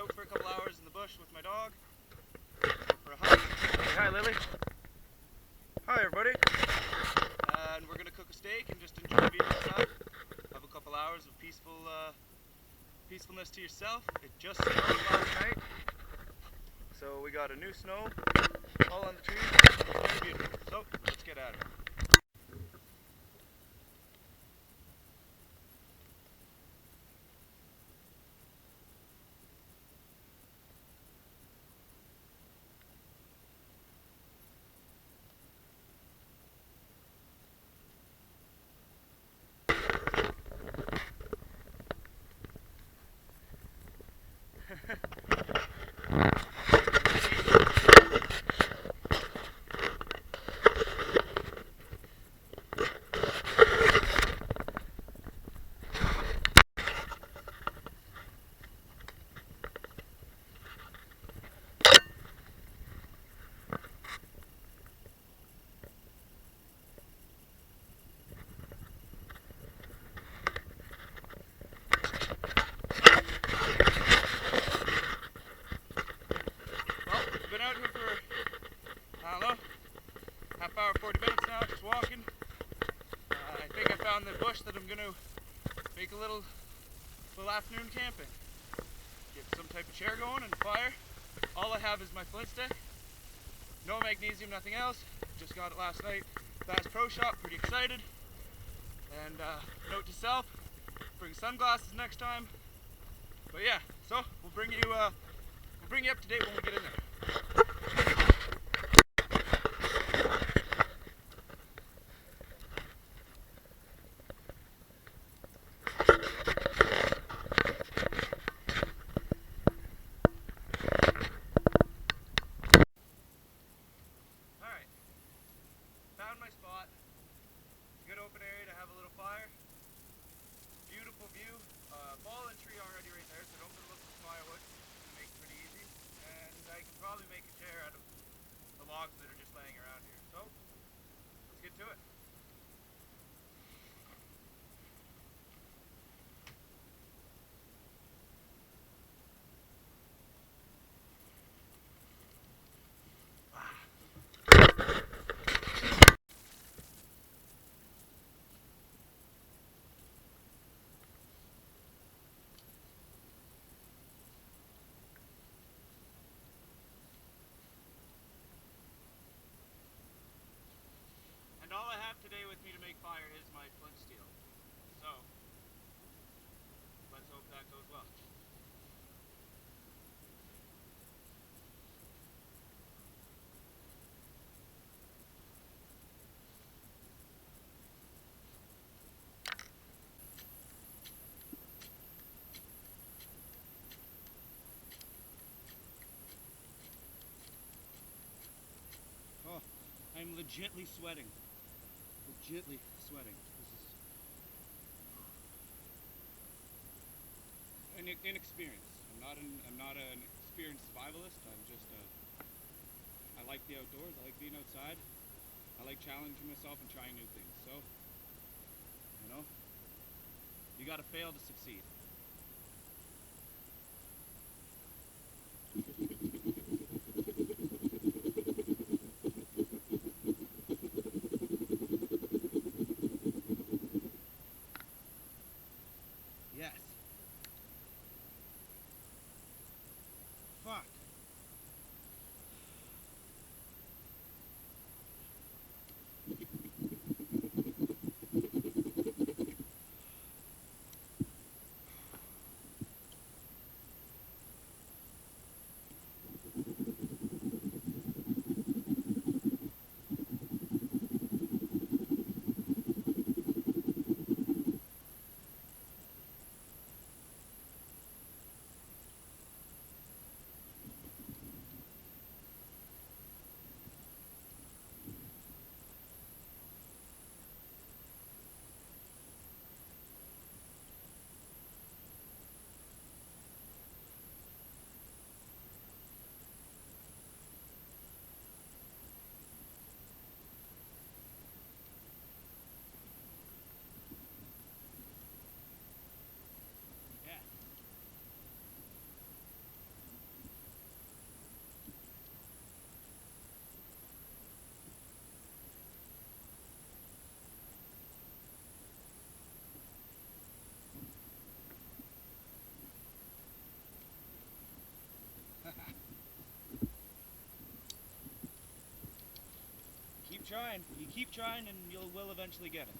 out for a couple hours in the bush with my dog for a hike. Say hi, Lily. Hi, everybody. And we're gonna cook a steak and just enjoy being outside. Have a couple hours of peacefulness to yourself. It just snowed last night, so we got a new snow all on the trees. It's very beautiful. So let's get at it. Been out here for, I don't know, half hour, 40 minutes now, just walking. I think I found the bush that I'm going to make a little afternoon camping. Get some type of chair going and a fire. All I have is my flint stick. No magnesium, nothing else. Just got it last night. Bass Pro Shop, pretty excited. And note to self, bring sunglasses next time. But yeah, so we'll bring you up to date when we get in there. Alright, found my spot. Good open area to have a little fire. Beautiful view. Fallen tree already right there, so don't go look for firewood. It makes it pretty easy. And I can probably make a chair out of the logs that are just laying around here. So, let's get to it. And all I have today with me to make fire is my flint steel. So, let's hope that goes well. Oh, I'm legitly sweating. Legitly sweating. This is an inexperience. I'm not an experienced survivalist. I like the outdoors. I like being outside. I like challenging myself and trying new things. So, you gotta fail to succeed. Yes. Fuck. trying. You keep trying and you will eventually get it.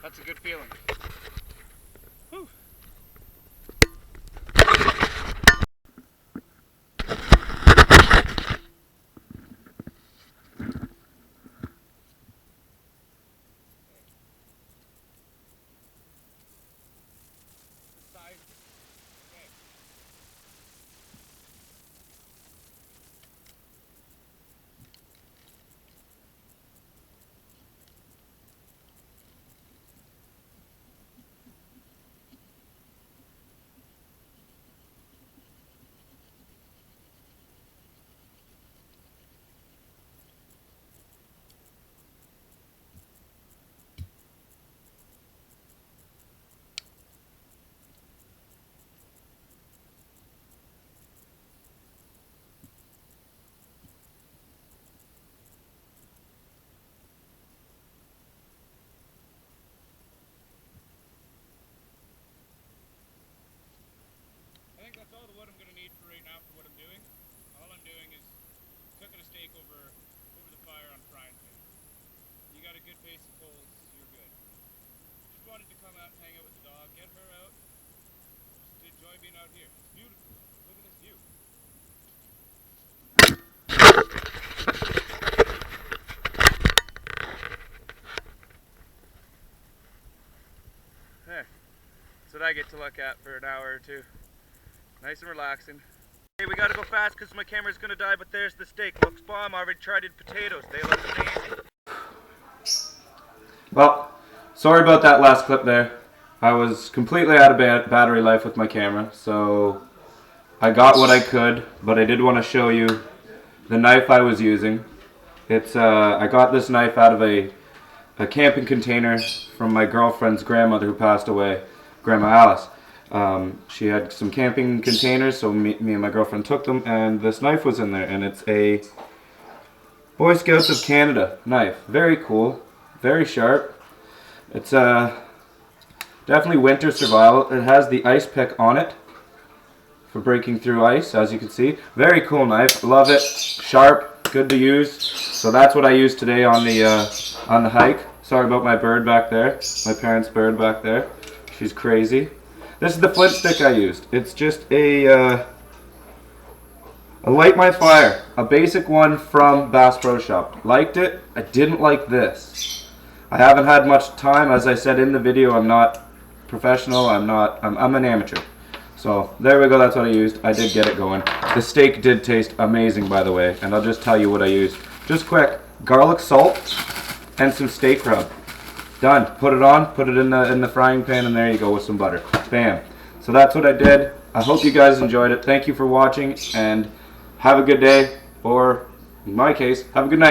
That's a good feeling. Whew. Size. Okay. I think that's all the wood I'm going to need for right now for what I'm doing. All I'm doing is cooking a steak over the fire on a frying pan. You got a good base of coals, you're good. Just wanted to come out and hang out with the dog, get her out, just to enjoy being out here. It's beautiful. Look at this view. There. That's what I get to look at for an hour or two. Nice and relaxing. Hey, we gotta go fast because my camera's gonna die, but there's the steak. Looks bomb. I already tried it potatoes. They look amazing. Well, sorry about that last clip there. I was completely out of battery life with my camera, so I got what I could, but I did want to show you the knife I was using. It's I got this knife out of a camping container from my girlfriend's grandmother who passed away, Grandma Alice. She had some camping containers, so me and my girlfriend took them, and this knife was in there, and it's a Boy Scouts of Canada knife. Very cool, very sharp. It's definitely winter survival. It has the ice pick on it for breaking through ice, as you can see. Very cool knife, love it, sharp, good to use. So that's what I used today on the hike. Sorry about my bird back there, my parents' bird back there. She's crazy. This is the flint stick I used. It's just a Light My Fire, a basic one from Bass Pro Shop. Liked it. I didn't like this. I haven't had much time, as I said in the video. I'm not professional. I'm an amateur. So there we go. That's what I used. I did get it going. The steak did taste amazing, by the way, and I'll just tell you what I used. Just quick: garlic salt and some steak rub. Done. Put it on, put it in the frying pan, and there you go with some butter. Bam. So that's what I did. I hope you guys enjoyed it. Thank you for watching, and have a good day, or in my case, have a good night.